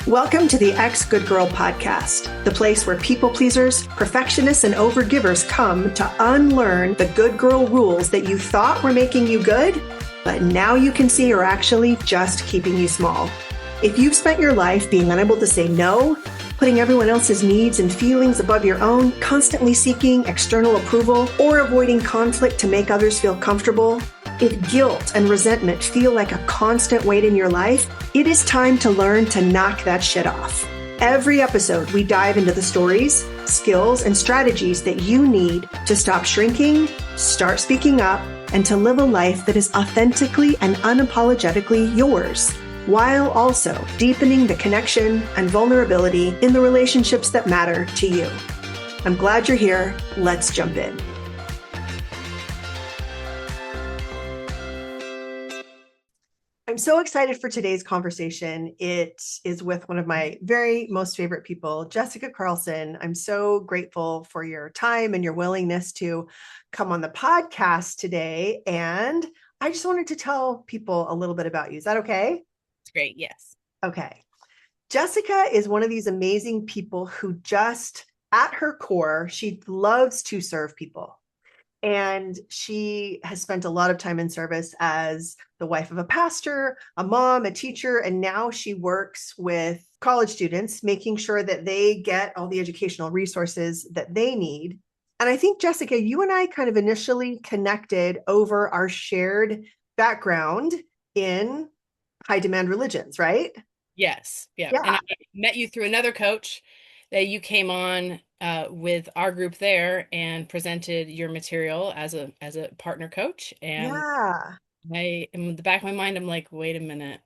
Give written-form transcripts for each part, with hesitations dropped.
Welcome to the Ex Good Girl podcast, the place where people pleasers, perfectionists, and overgivers come to unlearn the good girl rules that you thought were making you good, but now you can see are actually just keeping you small. If you've spent your life being unable to say no, putting everyone else's needs and feelings above your own, constantly seeking external approval, or avoiding conflict to make others feel comfortable, if guilt and resentment feel like a constant weight in your life, it is time to learn to knock that shit off. Every episode, we dive into the stories, skills, and strategies that you need to stop shrinking, start speaking up, and to live a life that is authentically and unapologetically yours, while also deepening the connection and vulnerability in the relationships that matter to you. I'm glad you're here. Let's jump in. I'm so excited for today's conversation. It is with one of my very most favorite people, Jessica Carlson. I'm so grateful for your time and your willingness to come on the podcast today. And I just wanted to tell people a little bit about you. Is that okay? It's great. Yes. Okay. Jessica is one of these amazing people who just, at her core, she loves to serve people. And she has spent a lot of time in service as the wife of a pastor, a mom, a teacher, and now she works with college students, making sure that they get all the educational resources that they need. And I think, Jessica, you and I kind of initially connected over our shared background in high demand religions, right? Yes. Yeah. And Yeah. I met you through another coach that you came on with our group there and presented your material as a partner coach. And Yeah. in the back of my mind, I'm like, wait a minute.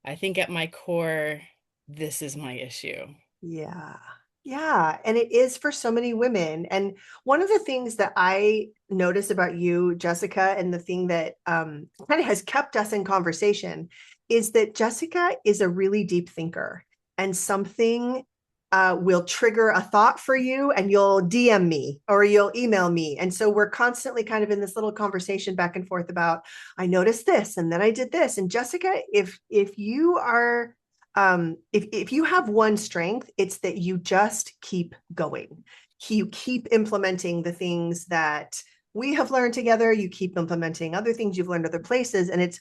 I think at my core, this is my issue. Yeah. Yeah. And it is for so many women. And one of the things that I notice about you, Jessica, and the thing that kind of has kept us in conversation is that Jessica is a really deep thinker, and something will trigger a thought for you and you'll DM me or you'll email me. And so we're constantly kind of in this little conversation back and forth about, I noticed this and then I did this. And Jessica, if you are if you have one strength, it's that you just keep going. You keep implementing the things that we have learned together. You keep implementing other things you've learned other places. And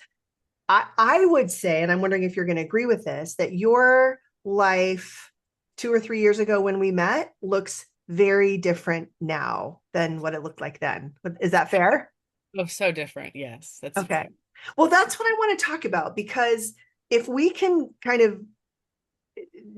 I would say, and I'm wondering if you're going to agree with this, that your life 2 or 3 years ago when we met looks very different now than what it looked like then. Is that fair? Oh, so different. Yes, that's Okay. fair. Well, that's what I want to talk about, because if we can kind of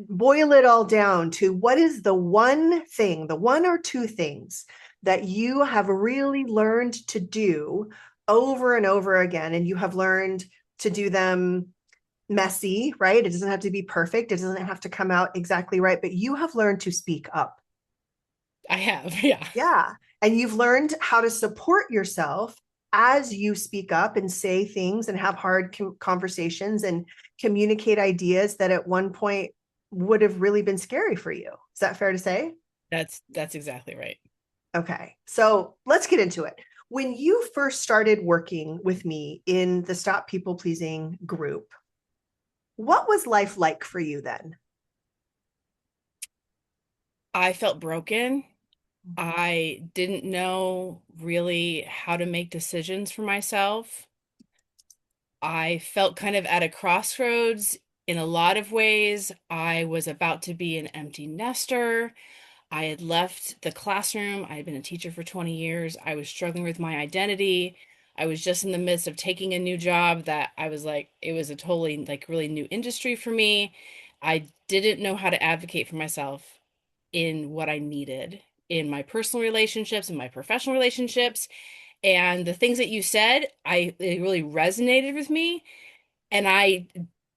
boil it all down to what is the one thing, the one or two things that you have really learned to do over and over again, and you have learned to do them messy, right? It doesn't have to be perfect. It doesn't have to come out exactly right, but you have learned to speak up. I have. Yeah. Yeah. And you've learned how to support yourself as you speak up and say things and have hard conversations and communicate ideas that at one point would have really been scary for you. Is that fair to say? That's exactly right. Okay. So let's get into it. When you first started working with me in the Stop People Pleasing group, what was life like for you then? I felt broken. I didn't know really how to make decisions for myself. I felt kind of at a crossroads in a lot of ways. I was about to be an empty nester. I had left the classroom. I had been a teacher for 20 years. I was struggling with my identity. I was just in the midst of taking a new job that I was like, it was a totally like really new industry for me. I didn't know how to advocate for myself in what I needed in my personal relationships and my professional relationships. And the things that you said, it really resonated with me. And I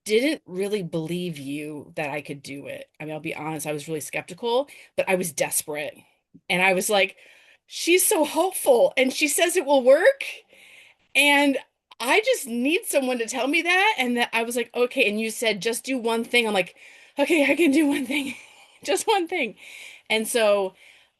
didn't really believe you that I could do it. I mean, I'll be honest, I was really skeptical, but I was desperate. And I was like, she's so hopeful and she says it will work. And I just need someone to tell me that. And that I was like, okay. And you said, just do one thing. I'm like, okay, I can do one thing, just one thing. And so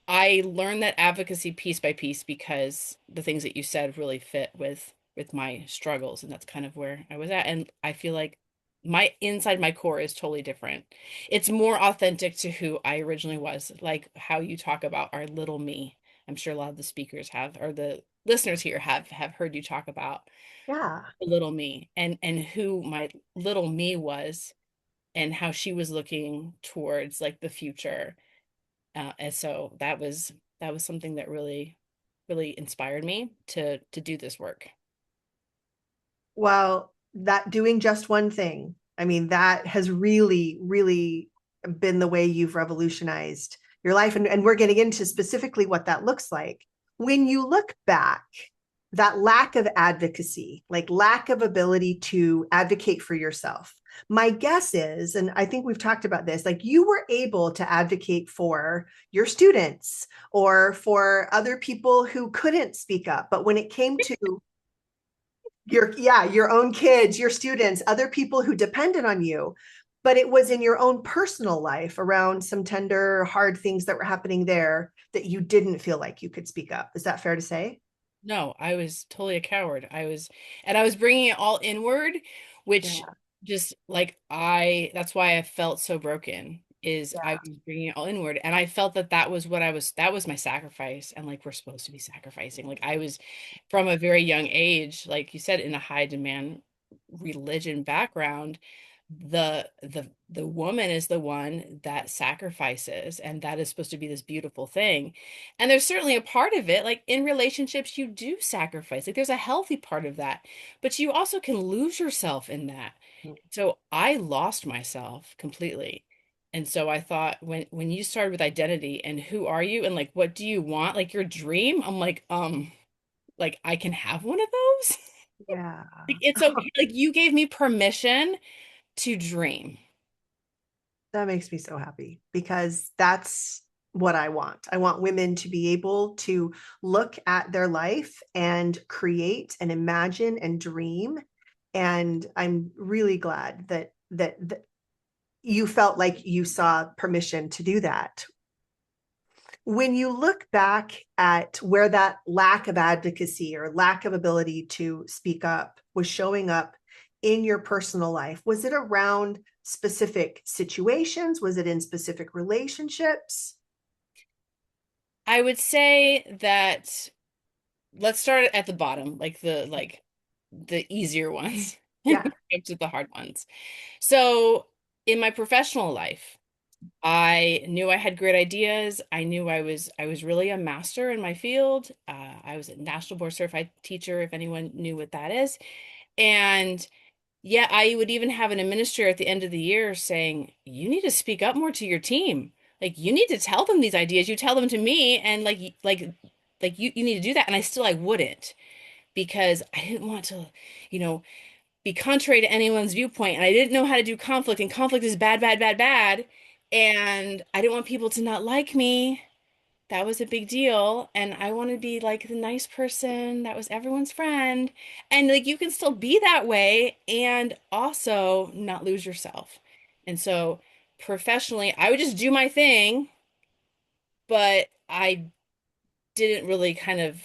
I learned that advocacy piece by piece because the things that you said really fit with my struggles, and that's kind of where I was at. And I feel like my inside my core is totally different. It's more authentic to who I originally was, like how you talk about our little me. I'm sure a lot of the speakers have, or the listeners here have heard you talk about Yeah. the little me and who my little me was and how she was looking towards like the future. And so that was something that really inspired me to do this work. Well, that doing just one thing, I mean, that has really, really been the way you've revolutionized your life. And we're getting into specifically what that looks like. When you look back, that lack of advocacy, like lack of ability to advocate for yourself. My guess is, and I think we've talked about this, like you were able to advocate for your students or for other people who couldn't speak up. But when it came to your own kids, your students, other people who depended on you, but it was in your own personal life around some tender hard things that were happening there that you didn't feel like you could speak up. Is that fair to say? No, I was totally a coward. I was bringing it all inward, which Yeah. just like that's why I felt so broken, is I was bringing it all inward. And I felt that that was my sacrifice. And like, we're supposed to be sacrificing. Like, I was from a very young age, like you said, in a high demand religion background. The woman is the one that sacrifices, and that is supposed to be this beautiful thing. And there's certainly a part of it, like in relationships, you do sacrifice. Like, there's a healthy part of that, but you also can lose yourself in that. Yeah. So I lost myself completely. And so I thought, when you started with identity and who are you and like what do you want, like your dream, I'm like I can have one of those. Yeah. Like, it's okay. Like, you gave me permission to dream. That makes me so happy because that's what I want. I want women to be able to look at their life and create and imagine and dream. And I'm really glad that you felt like you saw permission to do that. When you look back at where that lack of advocacy or lack of ability to speak up was showing up in your personal life, was it around specific situations? Was it in specific relationships? I would say that let's start at the bottom, like the easier ones, and Yeah. get to the hard ones. So in my professional life, I knew I had great ideas. I knew I was really a master in my field. I was a national board certified teacher, if anyone knew what that is. And yeah, I would even have an administrator at the end of the year saying, "You need to speak up more to your team. Like, you need to tell them these ideas. You tell them to me, and like you need to do that." And I wouldn't, because I didn't want to, you know, be contrary to anyone's viewpoint, and I didn't know how to do conflict, and conflict is bad, bad, bad, bad, and I didn't want people to not like me. That was a big deal, and I want to be like the nice person that was everyone's friend, and like you can still be that way and also not lose yourself. And so professionally, I would just do my thing, but I didn't really kind of,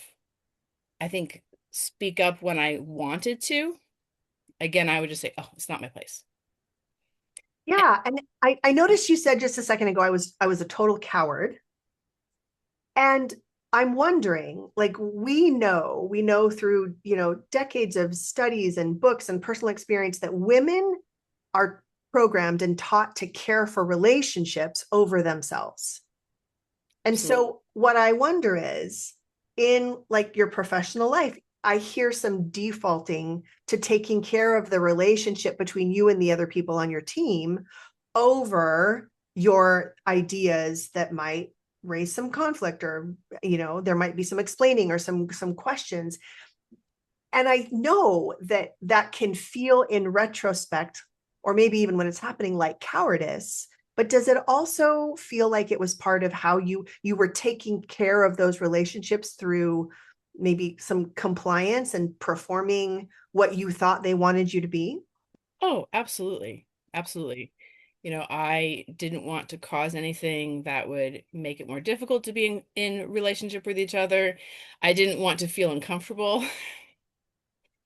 I think, speak up when I wanted to. Again, I would just say, "Oh, it's not my place." Yeah. And I noticed you said just a second ago I was a total coward. And I'm wondering, like we know through, decades of studies and books and personal experience that women are programmed and taught to care for relationships over themselves. And Absolutely. so what I wonder is in like your professional life, I hear some defaulting to taking care of the relationship between you and the other people on your team over your ideas that might raise some conflict, or there might be some explaining or some questions. And I know that can feel in retrospect, or maybe even when it's happening, like cowardice. But does it also feel like it was part of how you were taking care of those relationships through maybe some compliance and performing what you thought they wanted you to be? Oh, absolutely. Absolutely. I didn't want to cause anything that would make it more difficult to be in relationship with each other. I didn't want to feel uncomfortable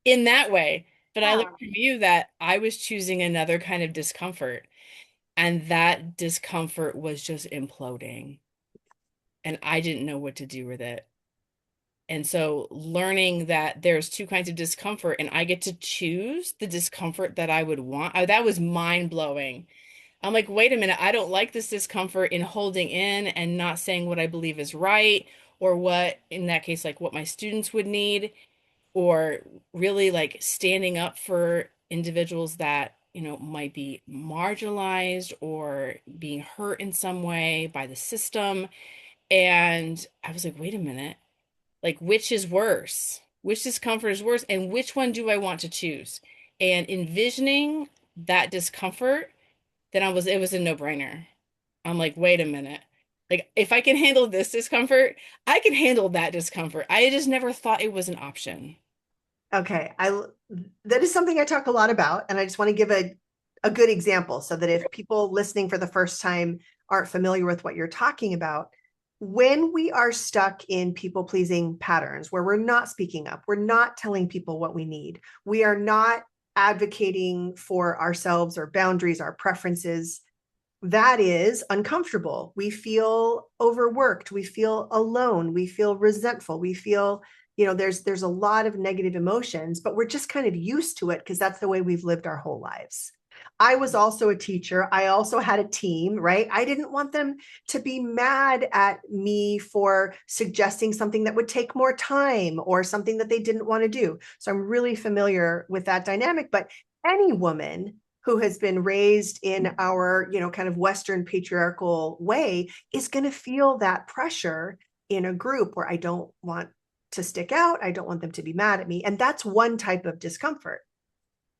in that way. But I learned Yeah. from you that I was choosing another kind of discomfort, and that discomfort was just imploding, and I didn't know what to do with it. And so learning that there's two kinds of discomfort and I get to choose the discomfort that I would want, that was mind blowing. I'm like, wait a minute, I don't like this discomfort in holding in and not saying what I believe is right, or what, in that case, like what my students would need, or really like standing up for individuals that, might be marginalized or being hurt in some way by the system. And I was like, wait a minute, like which is worse? Which discomfort is worse? And which one do I want to choose? And envisioning that discomfort, then it was a no-brainer. I'm like, wait a minute. Like if I can handle this discomfort, I can handle that discomfort. I just never thought it was an option. Okay. That is something I talk a lot about, and I just want to give a good example so that if people listening for the first time aren't familiar with what you're talking about, when we are stuck in people pleasing patterns where we're not speaking up, we're not telling people what we need, we are not advocating for ourselves or boundaries, our preferences, that is uncomfortable. We feel overworked, we feel alone, we feel resentful, we feel, there's a lot of negative emotions, but we're just kind of used to it because that's the way we've lived our whole lives. I was also a teacher. I also had a team, right? I didn't want them to be mad at me for suggesting something that would take more time or something that they didn't want to do. So I'm really familiar with that dynamic. But any woman who has been raised in our, kind of Western patriarchal way is going to feel that pressure in a group where I don't want to stick out. I don't want them to be mad at me. And that's one type of discomfort.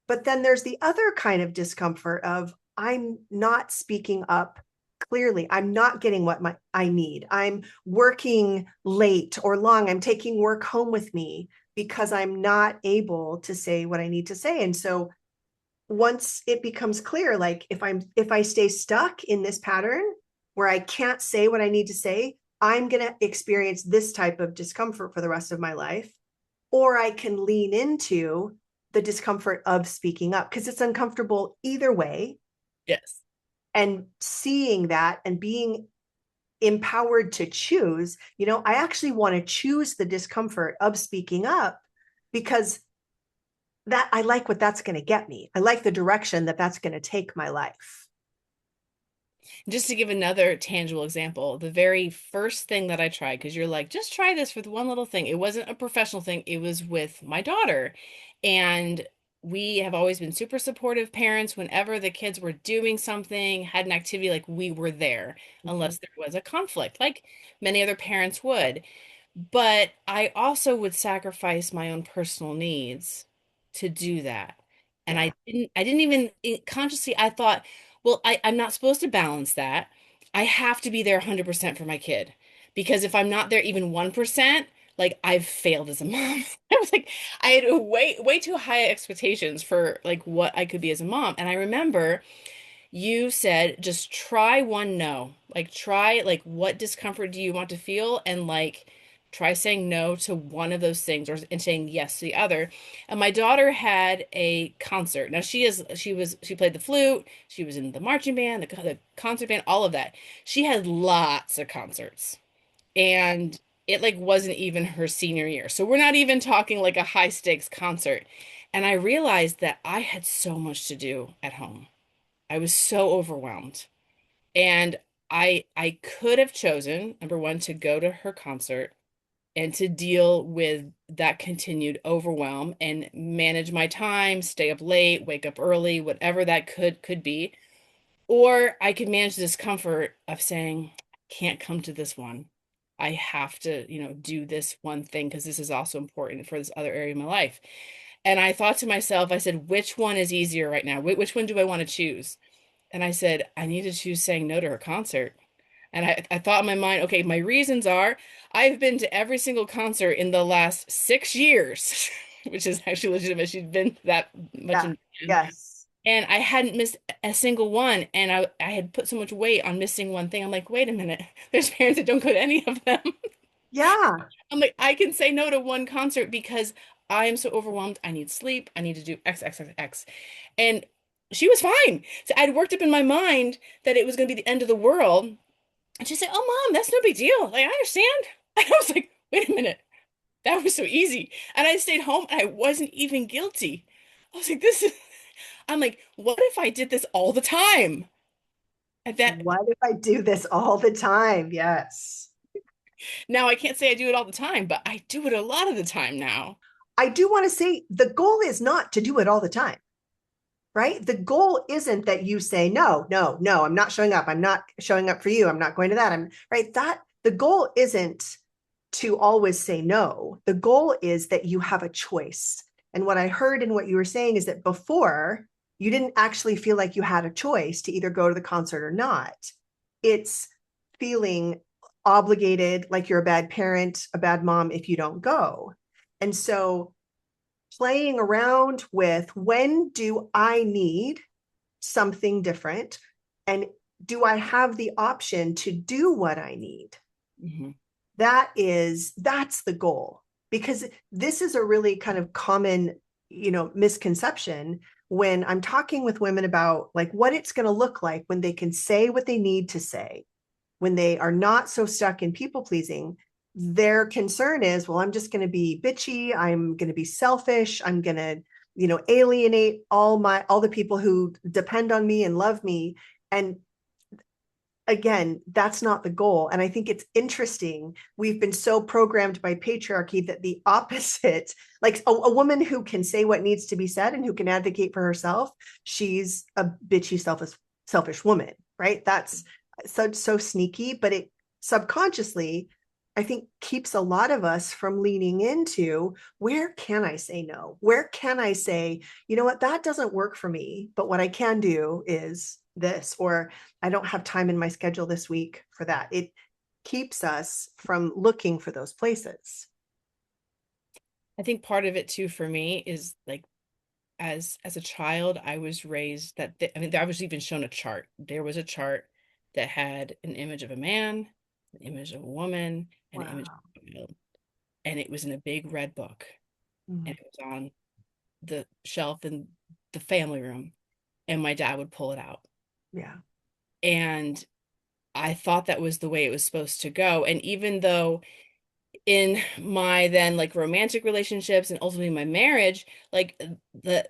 But then there's the other kind of discomfort of I'm not speaking up clearly. I'm not getting what I need. I'm working late or long. I'm taking work home with me because I'm not able to say what I need to say. And so once it becomes clear, like if I stay stuck in this pattern where I can't say what I need to say, I'm going to experience this type of discomfort for the rest of my life. Or I can lean into the discomfort of speaking up because it's uncomfortable either way. Yes. And seeing that and being empowered to choose, I actually want to choose the discomfort of speaking up because that I like what that's going to get me. I like the direction that that's going to take my life. Just to give another tangible example, the very first thing that I tried, because you're like, just try this with one little thing. It wasn't a professional thing, it was with my daughter. And we have always been super supportive parents. Whenever the kids were doing something, had an activity, like we were there, Mhm. unless there was a conflict, like many other parents would. But I also would sacrifice my own personal needs to do that. And Yeah. I didn't even consciously, I thought, well, I'm not supposed to balance that. I have to be there 100% for my kid. Because if I'm not there even 1%, like I've failed as a mom. I was like, I had way too high expectations for like what I could be as a mom. And I remember you said just try one no. Like try like what discomfort do you want to feel, and like try saying no to one of those things, or and saying yes to the other. And my daughter had a concert. Now she played the flute, she was in the marching band, the concert band, all of that. She had lots of concerts. And it like wasn't even her senior year. So we're not even talking like a high stakes concert. And I realized that I had so much to do at home. I was so overwhelmed. And I could have chosen, number one, to go to her concert and to deal with that continued overwhelm and manage my time, stay up late, wake up early, whatever that could be. Or I could manage the discomfort of saying, I can't come to this one. I have to, do this one thing because this is also important for this other area of my life. And I thought to myself, I said, which one is easier right now? Which one do I want to choose? And I said, I need to choose saying no to her concert. And I thought in my mind, okay, my reasons are I've been to every single concert in the last 6 years, which is actually legitimate. She's been that much Yeah. in band. Yes. And I hadn't missed a single one. And I had put so much weight on missing one thing. I'm like, wait a minute. There's parents that don't go to any of them. Yeah. I'm like, I can say no to one concert because I am so overwhelmed. I need sleep. I need to do X, X, X, X. And she was fine. So I'd worked up in my mind that it was going to be the end of the world. And she said, "Oh, Mom, that's no big deal. Like, I understand." And I was like, wait a minute. That was so easy. And I stayed home and I wasn't even guilty. I was like, I'm like, what if I did this all the time? And that What if I do this all the time? Yes. now I can't say I do it all the time, but I do it a lot of the time now. I do want to say the goal is not to do it all the time, right? The goal isn't that you say, no, no, no, I'm not showing up. I'm not showing up for you. I'm not going to that. I'm right. That the goal isn't to always say no. The goal is that you have a choice. And what I heard in what you were saying is that before you didn't actually feel like you had a choice to either go to the concert or not. It's feeling obligated, like you're a bad parent, a bad mom if you don't go. And so playing around with when do I need something different? And do I have the option to do what I need? Hmm. That's the goal, because this is a really kind of common, misconception when I'm talking with women about like what it's going to look like when they can say what they need to say, when they are not so stuck in people pleasing. Their concern is, well, I'm just going to be bitchy, I'm going to be selfish, I'm going to alienate all the people who depend on me and love me. And again, that's not the goal. And I think it's interesting. We've been so programmed by patriarchy that the opposite, like a woman who can say what needs to be said and who can advocate for herself, she's a bitchy, selfish woman, right? That's so sneaky, but it subconsciously, I think, keeps a lot of us from leaning into where can I say no? Where can I say, you know what, that doesn't work for me, but what I can do is this, or I don't have time in my schedule this week for that. It keeps us from looking for those places. I think part of it too for me is like as a child, I was raised that I mean, I was even shown a chart. There was a chart that had an image of a man, an image of a woman, and an image Wow. of a child. And it was in a big red book, Mm, and it was on the shelf in the family room, and my dad would pull it out. yeah. And I thought that was the way it was supposed to go. And even though in my then like romantic relationships and ultimately my marriage, like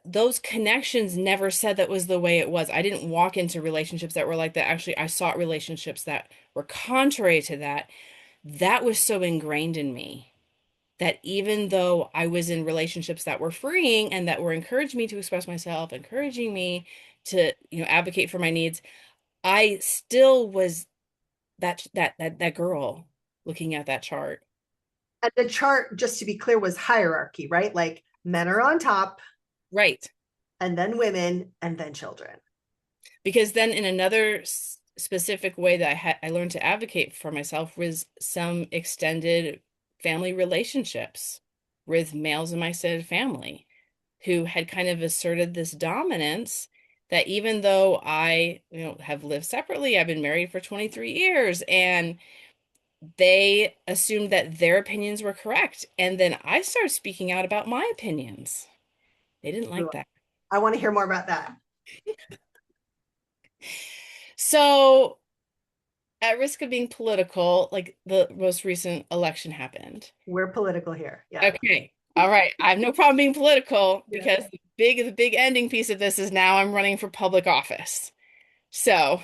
those connections never said that was the way it was. I didn't walk into relationships that were like that. Actually, I sought relationships that were contrary to that. That was so ingrained in me that even though I was in relationships that were freeing and that were encouraging me to express myself, encouraging me to, advocate for my needs, I still was that girl looking at that chart. And the chart, just to be clear, was hierarchy, right? Like men are on top, Right. and then women, and then children. Because then in another specific way that I learned to advocate for myself was some extended family relationships with males in my extended family who had kind of asserted this dominance that even though I, have lived separately, I've been married for 23 years, and they assumed that their opinions were correct. And then I started speaking out about my opinions. They didn't like that. I want to hear more about that. So, at risk of being political, like the most recent election happened. We're political here. Yeah. Okay. All right. I have no problem being political Yeah. because the big ending piece of this is now I'm running for public office. So,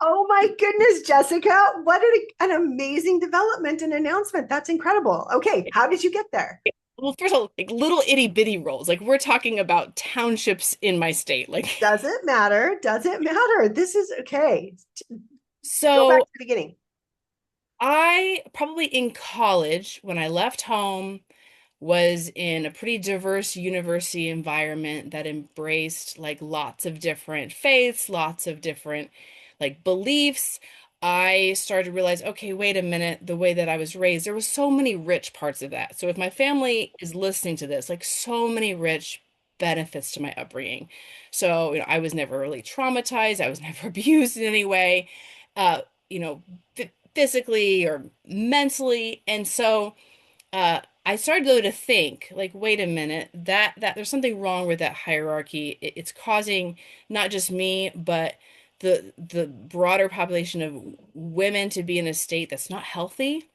Oh my goodness, Jessica. What an amazing development and announcement. That's incredible. Okay. How did you get there? well, first of all, like little itty bitty roles. Like we're talking about townships in my state. Like, Doesn't matter. Doesn't matter. This is okay. Go back so to the beginning. I probably in college, when I left home, was in a pretty diverse university environment that embraced like lots of different faiths, lots of different like beliefs. I started to realize, okay, wait a minute, the way that I was raised, there was so many rich parts of that. So if my family is listening to this, like so many rich benefits to my upbringing. So, I was never really traumatized, I was never abused in any way, uh, physically or mentally. And so I started though to think, like, wait a minute, that there's something wrong with that hierarchy. It's causing not just me, but the broader population of women to be in a state that's not healthy.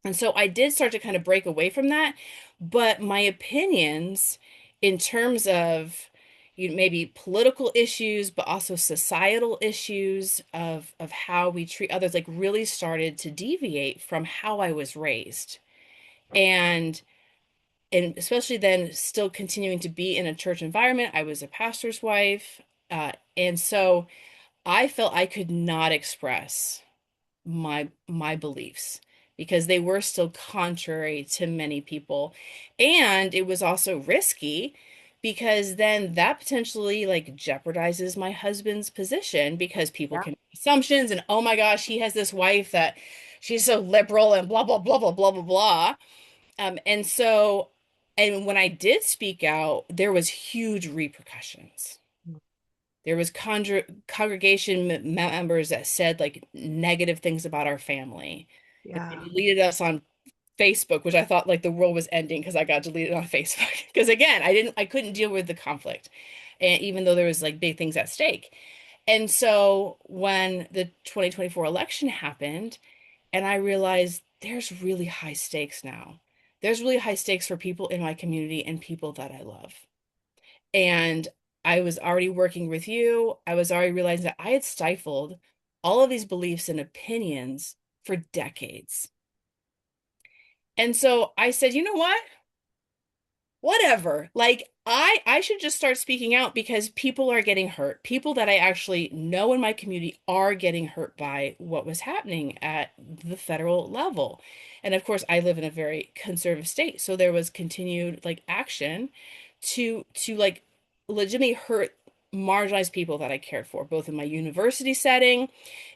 And so I did start to kind of break away from that, but my opinions in terms of maybe political issues, but also societal issues of how we treat others, like really started to deviate from how I was raised. And and especially then still continuing to be in a church environment. I was a pastor's wife. And so I felt I could not express my beliefs because they were still contrary to many people. And it was also risky because then that potentially like jeopardizes my husband's position because people Yeah. can make assumptions and oh my gosh, he has this wife that she's so liberal and blah blah blah blah blah blah blah. And so, and when I did speak out, there was huge repercussions. There was congregation members that said like negative things about our family. And they Yeah. deleted us on Facebook, which I thought like the world was ending because I got deleted on Facebook. Because again, I couldn't deal with the conflict, and even though there was like big things at stake. And so when the 2024 election happened, and I realized there's really high stakes now. There's really high stakes for people in my community and people that I love. And I was already working with you. I was already realizing that I had stifled all of these beliefs and opinions for decades. And so I said, you know what? Whatever. Like I should just start speaking out because people are getting hurt. People that I actually know in my community are getting hurt by what was happening at the federal level. And of course, I live in a very conservative state, so there was continued like action to like legitimately hurt marginalized people that I cared for, both in my university setting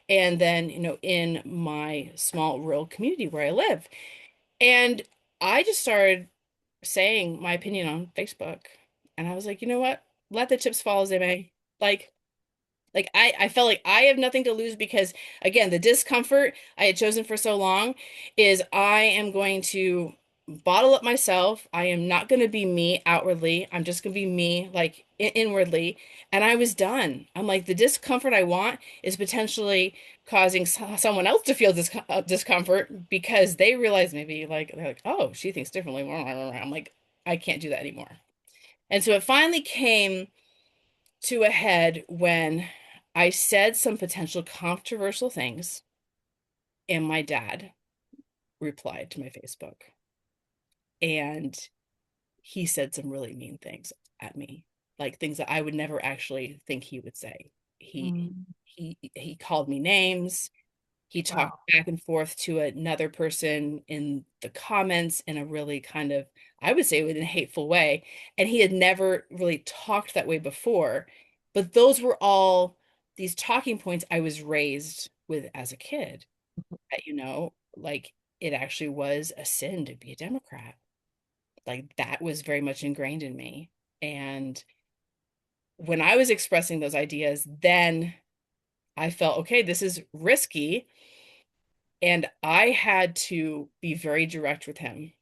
and then, in my small rural community where I live. And I just started saying my opinion on Facebook. And I was like, you know what? Let the chips fall as they may. Like, I felt like I have nothing to lose because again, the discomfort I had chosen for so long is I am going to bottle up myself. I am not going to be me outwardly. I'm just going to be me like inwardly. And I was done. I'm like, the discomfort I want is potentially causing someone else to feel discomfort because they realize maybe like they're like, oh, she thinks differently. I'm like, I can't do that anymore. And so it finally came to a head when I said some potential controversial things, and my dad replied to my Facebook. And he said some really mean things at me, like things that I would never actually think he would say. He Mm. he called me names. He talked Wow. back and forth to another person in the comments in a really kind of, I would say, in a hateful way. And he had never really talked that way before. But those were all these talking points I was raised with as a kid. That, like it actually was a sin to be a Democrat. Like that was very much ingrained in me. And when I was expressing those ideas, then I felt, okay, this is risky. And I had to be very direct with him.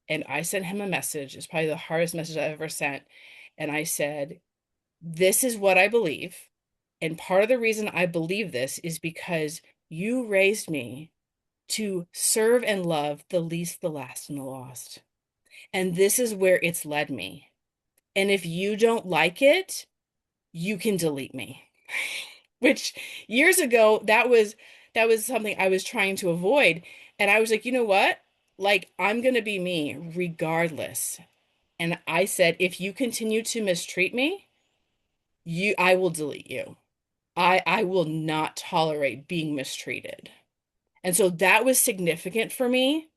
And I sent him a message. It's probably the hardest message I've ever sent. And I said, this is what I believe. And part of the reason I believe this is because you raised me to serve and love the least, the last, and the lost. And this is where it's led me. And if you don't like it, you can delete me. Which years ago, that was something I was trying to avoid. And I was like, you know what? Like, I'm gonna be me regardless. And I said, if you continue to mistreat me, I will delete you. I will not tolerate being mistreated. And so that was significant for me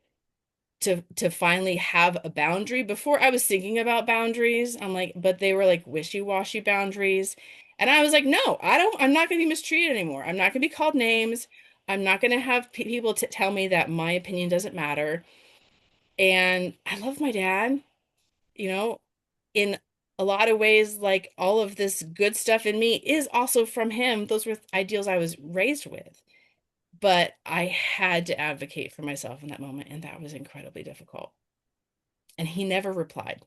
to finally have a boundary. Before I was thinking about boundaries, I'm like, but they were like wishy-washy boundaries. And I was like, no, I'm not going to be mistreated anymore. I'm not going to be called names. I'm not going to have people to tell me that my opinion doesn't matter. And I love my dad, you know, in a lot of ways, like all of this good stuff in me is also from him. Those were ideals I was raised with. But I had to advocate for myself in that moment, and that was incredibly difficult. And he never replied.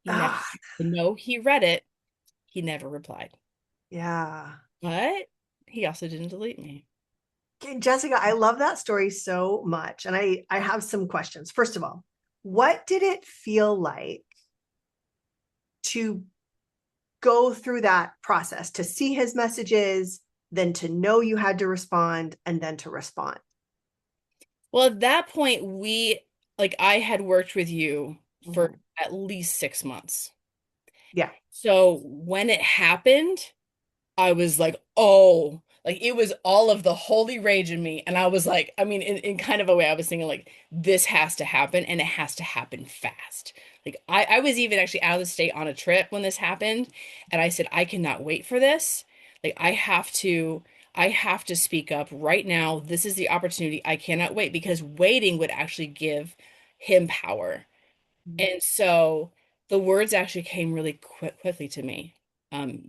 He never, Ah, no, he read it. He never replied. yeah. But he also didn't delete me. Okay, Jessica, I love that story so much. And I have some questions. First of all, what did it feel like to go through that process, to see his messages, then to know you had to respond, and then to respond? Well, at that point, I had worked with you for Mhm. at least 6 months. Yeah. So when it happened, I was like, oh, like it was all of the holy rage in me. And I was like, I mean, in kind of a way, I was thinking like, this has to happen and it has to happen fast. Like I was even actually out of the state on a trip when this happened. And I said, I cannot wait for this. Like I have to speak up right now. This is the opportunity. I cannot wait because waiting would actually give him power. And so the words actually came really quickly to me,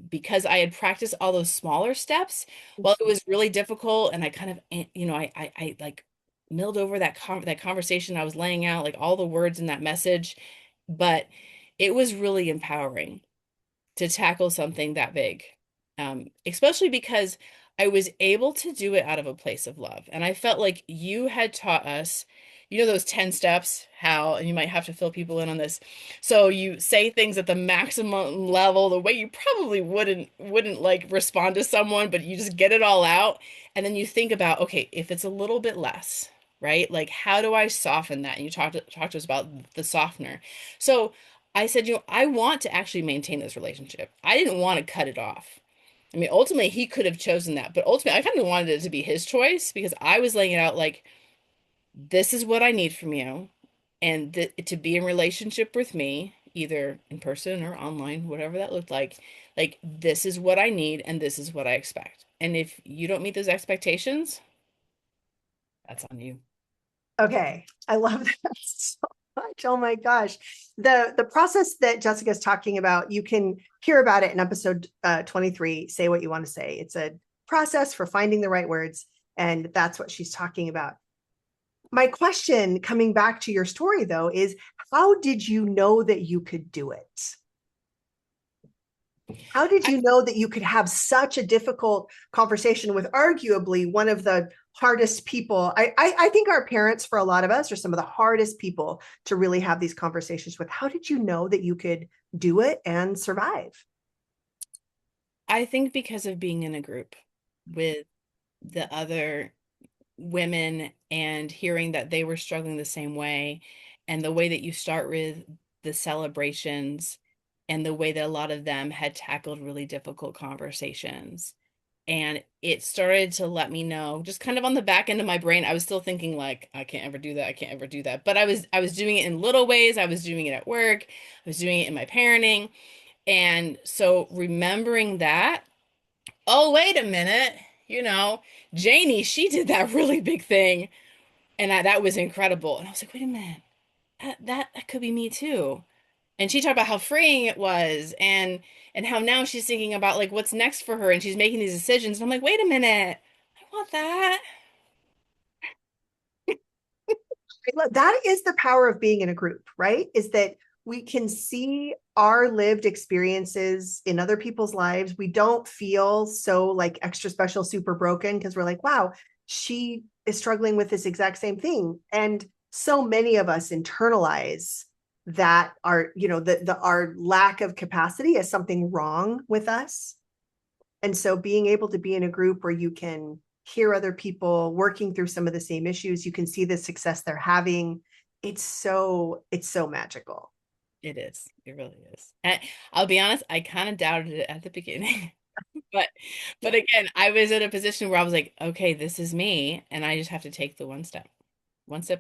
because I had practiced all those smaller steps. Well, it was really difficult, and I kind of, I like milled over that conversation I was laying out, like all the words in that message, but it was really empowering to tackle something that big, especially because I was able to do it out of a place of love. And I felt like you had taught us, those 10 steps, how, and you might have to fill people in on this. So you say things at the maximum level, the way you probably wouldn't like respond to someone, but you just get it all out. And then you think about, okay, if it's a little bit less, right? Like, how do I soften that? And you talked to us about the softener. So I said, I want to actually maintain this relationship. I didn't want to cut it off. I mean, ultimately, he could have chosen that, but ultimately, I kind of wanted it to be his choice because I was laying it out like, this is what I need from you, and to be in relationship with me, either in person or online, whatever that looked like, this is what I need, and this is what I expect. And if you don't meet those expectations, that's on you. Okay, I love that so much. Oh my gosh. The process that Jessica's talking about, you can hear about it in episode 23, Say What You Want to Say. It's a process for finding the right words, and that's what she's talking about. My question coming back to your story though is, how did you know that you could do it? How did I, you know that you could have such a difficult conversation with arguably one of the hardest people? I think our parents, for a lot of us, are some of the hardest people to really have these conversations with. How did you know that you could do it and survive? I think because of being in a group with the other women and hearing that they were struggling the same way, and the way that you start with the celebrations, and the way that a lot of them had tackled really difficult conversations. And it started to let me know, just kind of on the back end of my brain, I was still thinking like, I can't ever do that, I can't ever do that. But I was doing it in little ways. I was doing it at work, I was doing it in my parenting. And so remembering that, oh, wait a minute, you know, Janie, she did that really big thing, and that was incredible. And I was like, wait a minute, that could be me too. And she talked about how freeing it was, and how now she's thinking about like what's next for her, and she's making these decisions. And I'm like, wait a minute, I want that. That is the power of being in a group, right? Is that we can see our lived experiences in other people's lives. We don't feel so like extra special, super broken because we're like, wow, she is struggling with this exact same thing. And so many of us internalize that our, our lack of capacity as something wrong with us. And so being able to be in a group where you can hear other people working through some of the same issues, you can see the success they're having. It's so magical. It is. It really is. And I'll be honest, I kind of doubted it at the beginning. But Yeah. but again, I was in a position where I was like, okay, this is me, and I just have to take the one step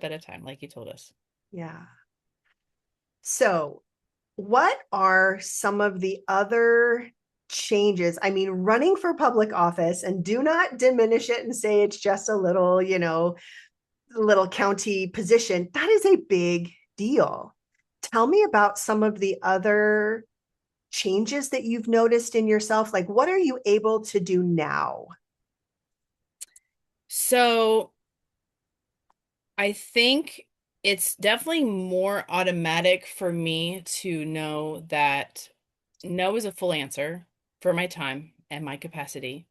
at a time, like you told us. Yeah. So, what are some of the other changes? I mean, running for public office, and do not diminish it and say it's just a little, little county position. That is a big deal. Tell me about some of the other changes that you've noticed in yourself. Like, what are you able to do now? So I think. It's definitely more automatic for me to know that no is a full answer for my time and my capacity.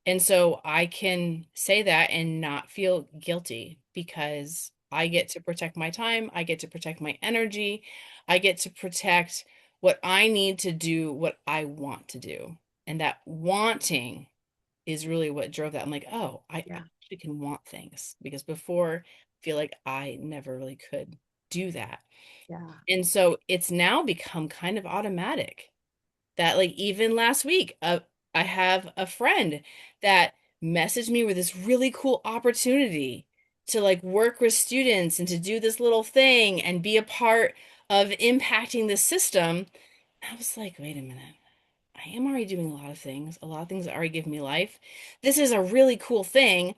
And so I can say that and not feel guilty because I get to protect my time, I get to protect my energy, I get to protect what I need to do, what I want to do. And that wanting is really what drove that. I'm like, oh, I Yeah. actually can want things because before I feel like I never really could do that. Yeah. And so it's now become kind of automatic that like even last week, I have a friend that messaged me with this really cool opportunity to like work with students and to do this little thing and be a part of impacting the system. I was like, wait a minute. I am already doing a lot of things that already give me life. This is a really cool thing,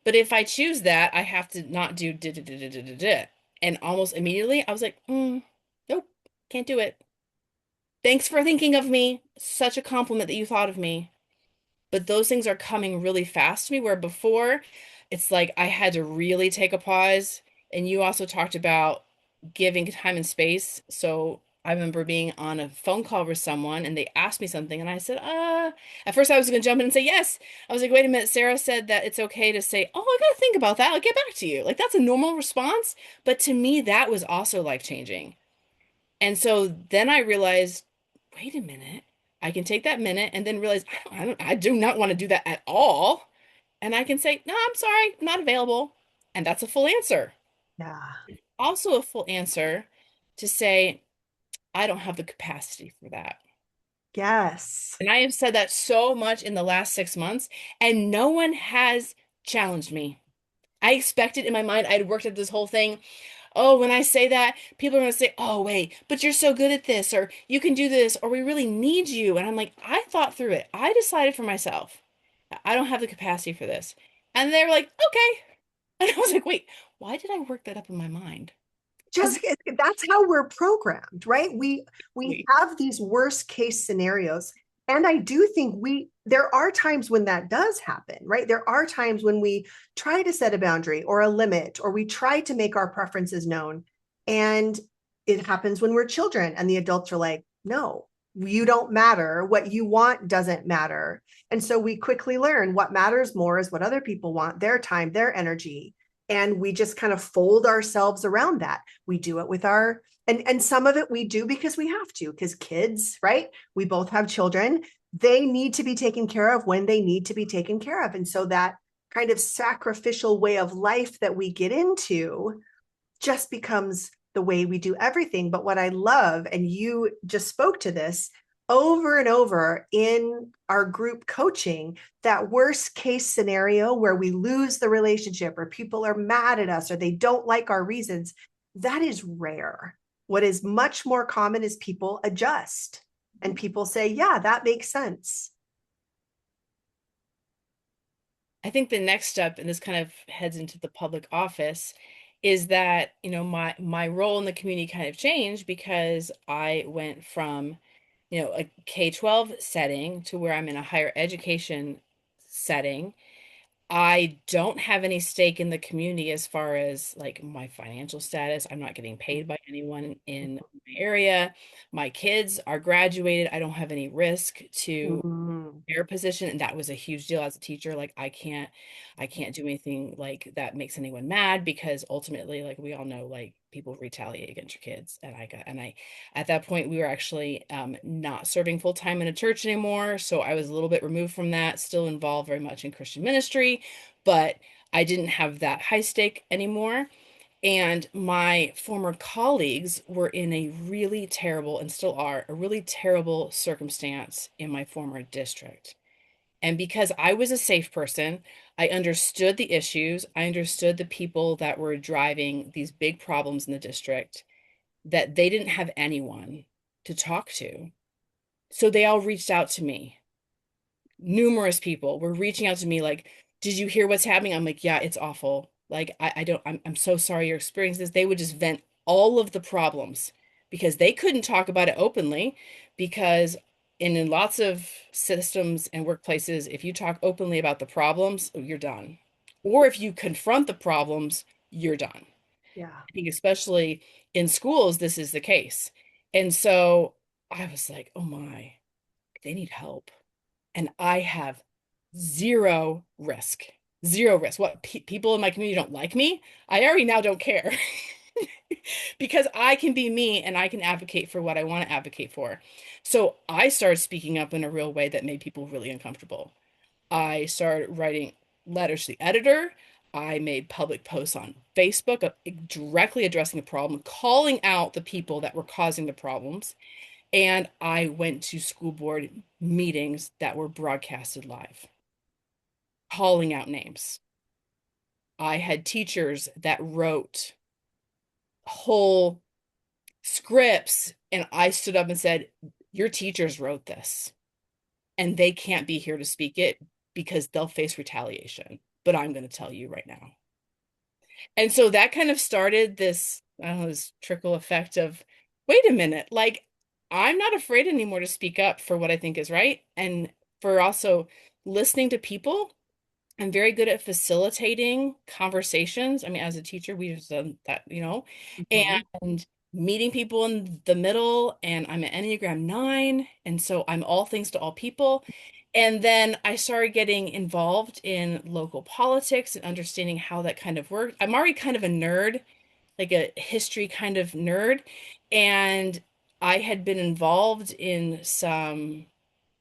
but if I choose that, I have to not do da da da da da da da. And almost immediately, I was like, nope, can't do it. Thanks for thinking of me. Such a compliment that you thought of me. But those things are coming really fast to me, where before it's like I had to really take a pause. And you also talked about giving time and space. So I remember being on a phone call with someone and they asked me something, and I said, at first I was going to jump in and say yes. I was like, wait a minute, Sarah said that it's okay to say, oh, I got to think about that. I'll get back to you. Like that's a normal response. But to me, that was also life changing. And so then I realized, wait a minute, I can take that minute and then realize I do not want to do that at all. And I can say, no, I'm sorry, I'm not available. And that's a full answer. Yeah. Also, a full answer to say, I don't have the capacity for that. Yes. And I have said that so much in the last 6 months, and no one has challenged me. I expected in my mind, I'd worked at this whole thing. Oh, when I say that, people are going to say, oh, wait, but you're so good at this, or you can do this, or we really need you. And I'm like, I thought through it. I decided for myself, I don't have the capacity for this. And they were like, okay. And I was like, wait, why did I work that up in my mind? Because Jessica, that's how we're programmed, right? We have these worst case scenarios. And I do think there are times when that does happen, right? There are times when we try to set a boundary or a limit, or we try to make our preferences known. And it happens when we're children and the adults are like, no, you don't matter. What you want doesn't matter. And so we quickly learn what matters more is what other people want, their time, their energy. And we just kind of fold ourselves around that. We do it with our, and some of it we do because we have to, because kids, right? We both have children. They need to be taken care of when they need to be taken care of. And so that kind of sacrificial way of life that we get into just becomes the way we do everything. But what I love, and you just spoke to this over and over in our group coaching, that worst case scenario where we lose the relationship or people are mad at us or they don't like our reasons, that is rare. What is much more common is people adjust and people say, yeah, that makes sense. I think the next step, and this kind of heads into the public office, is that, my role in the community kind of changed because I went from, a K-12 setting to where I'm in a higher education setting. I don't have any stake in the community as far as like my financial status. I'm not getting paid by anyone in my area. My kids are graduated. I don't have any risk to Mm, their position, and that was a huge deal as a teacher. Like I can't do anything like that makes anyone mad because ultimately, like we all know, like people retaliate against your kids. And I at that point we were actually not serving full time in a church anymore, so I was a little bit removed from that, still involved very much in Christian ministry, but I didn't have that high stake anymore. And my former colleagues were in a really terrible, and still are, a really terrible circumstance in my former district. And because I was a safe person, I understood the issues. I understood the people that were driving these big problems in the district, that they didn't have anyone to talk to. So they all reached out to me. Numerous people were reaching out to me like, did you hear what's happening? I'm like, yeah, it's awful. Like, I don't, I'm so sorry you're experiencing this. They would just vent all of the problems because they couldn't talk about it openly because in lots of systems and workplaces, if you talk openly about the problems, you're done. Or if you confront the problems, you're done. Yeah. I think especially in schools, this is the case. And so I was like, oh my, they need help. And I have zero risk. Zero risk. What people in my community don't like me, I already now don't care because I can be me and I can advocate for what I want to advocate for. So I started speaking up in a real way that made people really uncomfortable. I started writing letters to the editor. I made public posts on Facebook directly addressing the problem, calling out the people that were causing the problems. And I went to school board meetings that were broadcasted live, calling out names. I had teachers that wrote whole scripts, and I stood up and said, your teachers wrote this, and they can't be here to speak it because they'll face retaliation. But I'm going to tell you right now. And so that kind of started this, I don't know, this trickle effect of, wait a minute, like I'm not afraid anymore to speak up for what I think is right. And for also listening to people. I'm very good at facilitating conversations. I mean, as a teacher, we've done that, Mhm. and meeting people in the middle. And I'm an Enneagram 9. And so I'm all things to all people. And then I started getting involved in local politics and understanding how that kind of worked. I'm already kind of a nerd, like a history kind of nerd. And I had been involved in some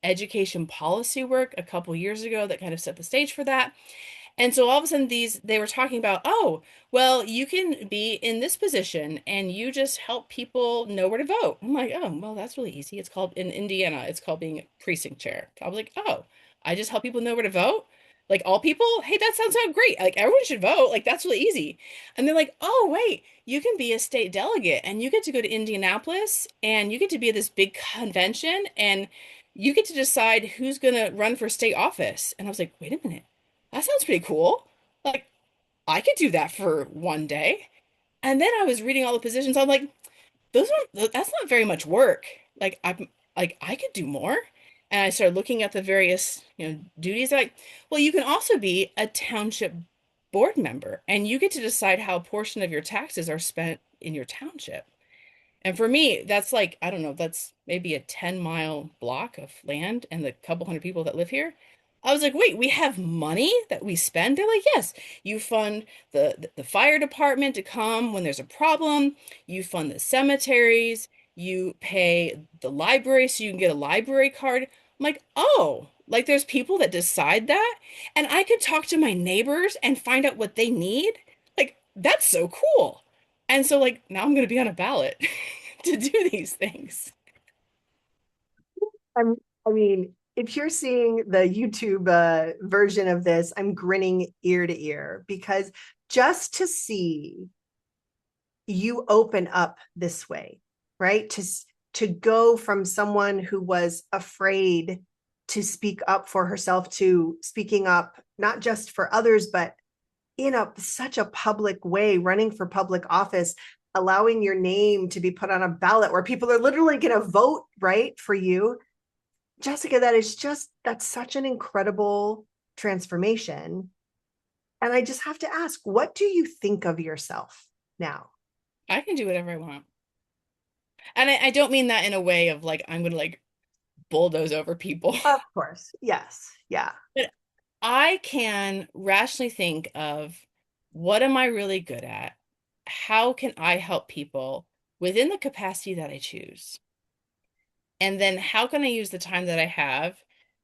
education policy work a couple years ago that kind of set the stage for that. And so all of a sudden they were talking about, oh, well, you can be in this position and you just help people know where to vote. I'm like, oh, well, that's really easy. It's called in Indiana, it's called being a precinct chair. I was like, oh, I just help people know where to vote. Like all people, hey, that sounds so great. Like everyone should vote. Like that's really easy. And they're like, oh, wait, you can be a state delegate and you get to go to Indianapolis and you get to be at this big convention and you get to decide who's going to run for state office. And I was like, wait a minute, that sounds pretty cool. Like, I could do that for one day. And then I was reading all the positions. I'm like, that's not very much work. Like, I'm like, I could do more. And I started looking at the various, duties. Like, well, you can also be a township board member and you get to decide how a portion of your taxes are spent in your township. And for me, that's like, I don't know, that's maybe a 10-mile block of land and the couple hundred people that live here. I was like, wait, we have money that we spend? They're like, yes, you fund the fire department to come when there's a problem. You fund the cemeteries. You pay the library so you can get a library card. I'm like, oh, like there's people that decide that, and I could talk to my neighbors and find out what they need. Like, that's so cool. And so, like, now I'm going to be on a ballot to do these things. I'm, I mean, if you're seeing the YouTube version of this, I'm grinning ear to ear because just to see you open up this way, right? To go from someone who was afraid to speak up for herself to speaking up not just for others but in such a public way, running for public office, allowing your name to be put on a ballot where people are literally going to vote, right, for you. Jessica, that's such an incredible transformation. And I just have to ask, what do you think of yourself now? I can do whatever I want. And I don't mean that in a way of like, I'm going to like bulldoze over people. Of course. Yes. Yeah. But I can rationally think of what am I really good at? How can I help people within the capacity that I choose? And then how can I use the time that I have,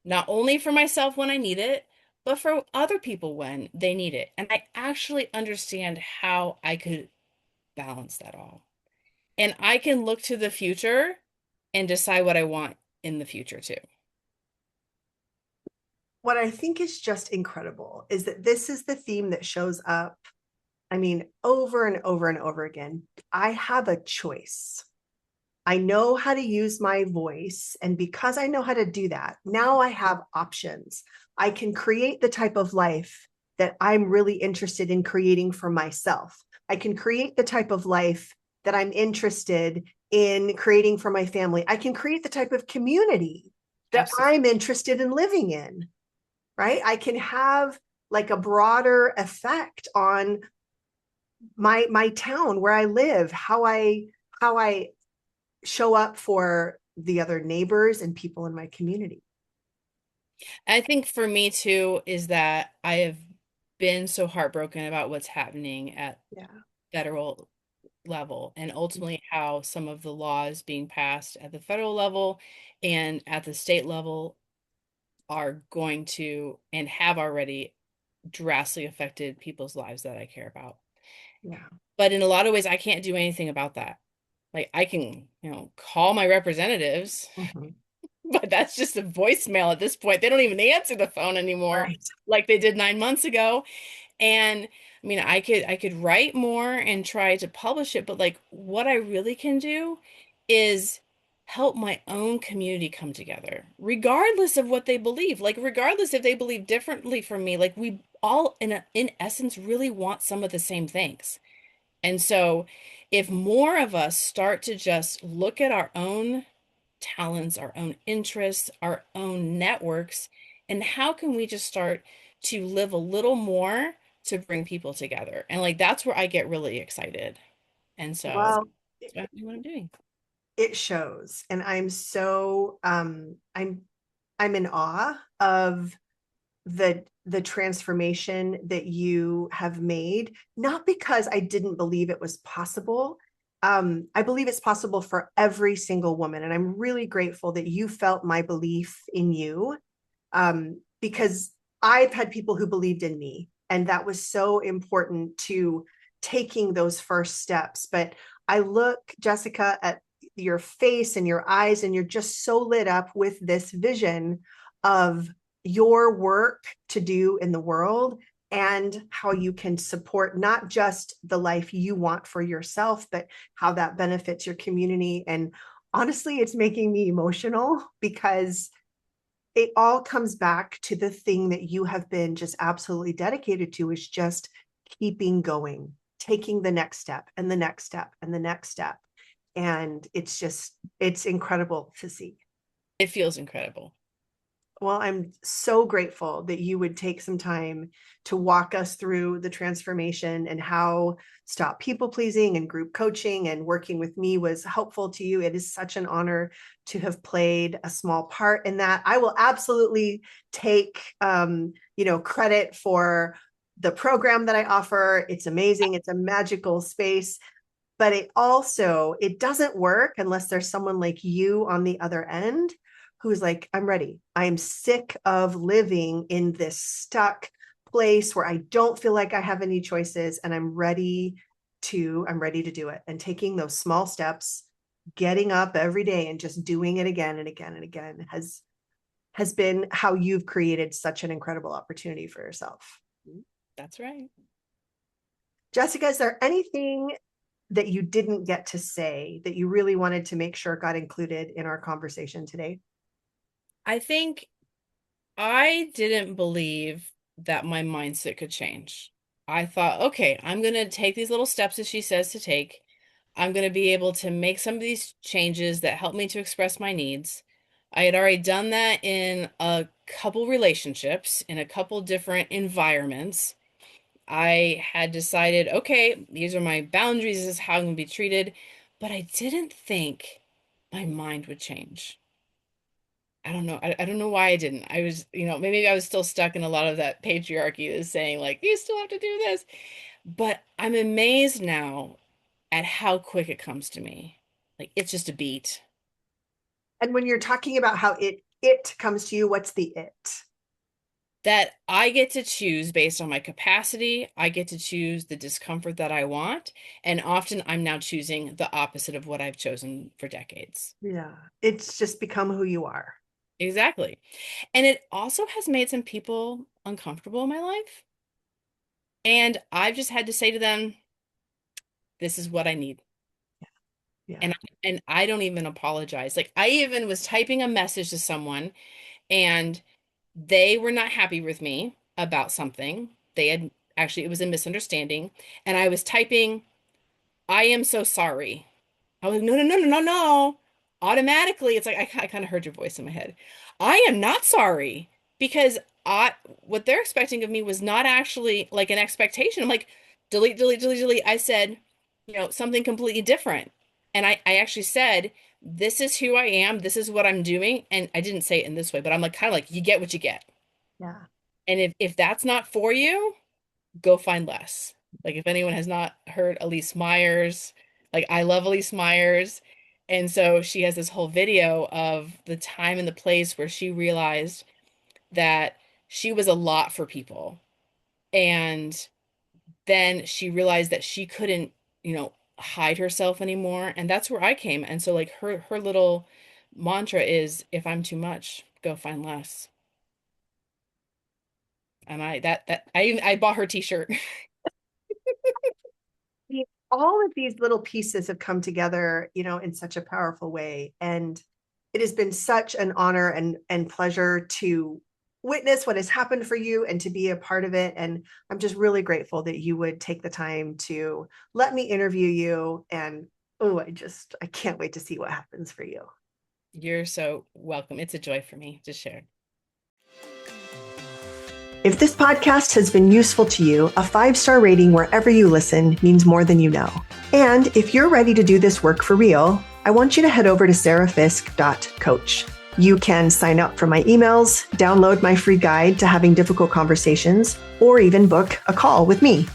not only for myself when I need it, but for other people when they need it? And I actually understand how I could balance that all. And I can look to the future and decide what I want in the future too. What I think is just incredible is that this is the theme that shows up, I mean, over and over and over again. I have a choice. I know how to use my voice. And because I know how to do that, now I have options. I can create the type of life that I'm really interested in creating for myself. I can create the type of life that I'm interested in creating for my family. I can create the type of community that Absolutely. I'm interested in living in, right? I can have like a broader effect on my town where I live, how I show up for the other neighbors and people in my community. I think for me too is that I have been so heartbroken about what's happening at Yeah. federal level and ultimately how some of the laws being passed at the federal level and at the state level are going to and have already drastically affected people's lives that I care about. Yeah. But in a lot of ways, I can't do anything about that. Like I can, call my representatives, Mhm. but that's just a voicemail at this point. They don't even answer the phone anymore Right. like they did 9 months ago. And I mean, I could write more and try to publish it, but like what I really can do is help my own community come together, regardless of what they believe. Like regardless if they believe differently from me, like we all in essence really want some of the same things. And so if more of us start to just look at our own talents, our own interests, our own networks, and how can we just start to live a little more to bring people together? And like that's where I get really excited. And so Well, that's what I'm doing. it shows, and I'm so I'm in awe of the transformation that you have made, not because I didn't believe it was possible. I believe it's possible for every single woman, and I'm really grateful that you felt my belief in you, because I've had people who believed in me, and that was so important to taking those first steps. But I look, Jessica, at your face and your eyes, and you're just so lit up with this vision of your work to do in the world and how you can support not just the life you want for yourself, but how that benefits your community. And honestly, it's making me emotional because it all comes back to the thing that you have been just absolutely dedicated to, is just keeping going, taking the next step and the next step and the next step. And it's incredible to see. It feels incredible. Well, I'm so grateful that you would take some time to walk us through the transformation and how stop people pleasing and group coaching and working with me was helpful to you. It is such an honor to have played a small part in that. I will absolutely take credit for the program that I offer. It's amazing. It's a magical space, but it doesn't work unless there's someone like you on the other end who's like, I'm ready. I'm sick of living in this stuck place where I don't feel like I have any choices, and I'm ready to do it. And taking those small steps, getting up every day and just doing it again and again and again has been how you've created such an incredible opportunity for yourself. That's right. Jessica, is there anything that you didn't get to say that you really wanted to make sure got included in our conversation today? I think I didn't believe that my mindset could change. I thought, okay, I'm going to take these little steps that she says to take. I'm going to be able to make some of these changes that help me to express my needs. I had already done that in a couple relationships, in a couple different environments. I had decided, okay, these are my boundaries, this is how I'm going to be treated. But I didn't think my mind would change. I don't know. I don't know why I didn't. I was, maybe I was still stuck in a lot of that patriarchy that is saying, like, you still have to do this. But I'm amazed now at how quick it comes to me. Like, it's just a beat. And when you're talking about how it comes to you, what's the it? That I get to choose based on my capacity. I get to choose the discomfort that I want. And often I'm now choosing the opposite of what I've chosen for decades. Yeah, it's just become who you are. Exactly. And it also has made some people uncomfortable in my life. And I've just had to say to them, this is what I need. Yeah. And I don't even apologize. Like I even was typing a message to someone and they were not happy with me about something. They had actually it was a misunderstanding and I was typing, I am so sorry. I was like, no, no, no, no, no, no. Automatically, it's like I kind of heard your voice in my head. I am not sorry because I what they're expecting of me was not actually like an expectation. I'm like, delete, delete, delete, delete. I said, something completely different. And I actually said, this is who I am. This is what I'm doing. And I didn't say it in this way, but I'm like, kind of like, you get what you get. Yeah. And if that's not for you, go find less. Like if anyone has not heard Elise Myers, like I love Elise Myers. And so she has this whole video of the time and the place where she realized that she was a lot for people. And then she realized that she couldn't, hide herself anymore. And that's where I came. And so like her little mantra is if I'm too much, go find less. And I bought her t-shirt. All of these little pieces have come together, in such a powerful way. And it has been such an honor and pleasure to witness what has happened for you and to be a part of it. And I'm just really grateful that you would take the time to let me interview you. And oh, I can't wait to see what happens for you. You're so welcome. It's a joy for me to share. If this podcast has been useful to you, a 5-star rating wherever you listen means more than you know. And if you're ready to do this work for real, I want you to head over to sarahfisk.coach. You can sign up for my emails, download my free guide to having difficult conversations, or even book a call with me.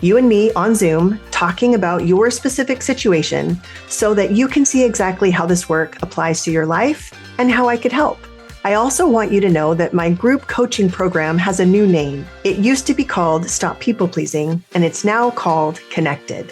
You and me on Zoom talking about your specific situation so that you can see exactly how this work applies to your life and how I could help. I also want you to know that my group coaching program has a new name. It used to be called Stop People Pleasing, and it's now called Connected.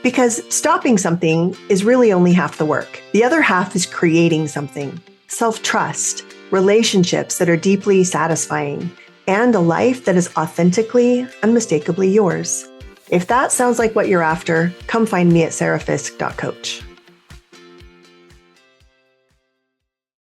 Because stopping something is really only half the work. The other half is creating something, self-trust, relationships that are deeply satisfying, and a life that is authentically, unmistakably yours. If that sounds like what you're after, come find me at sarahfisk.coach.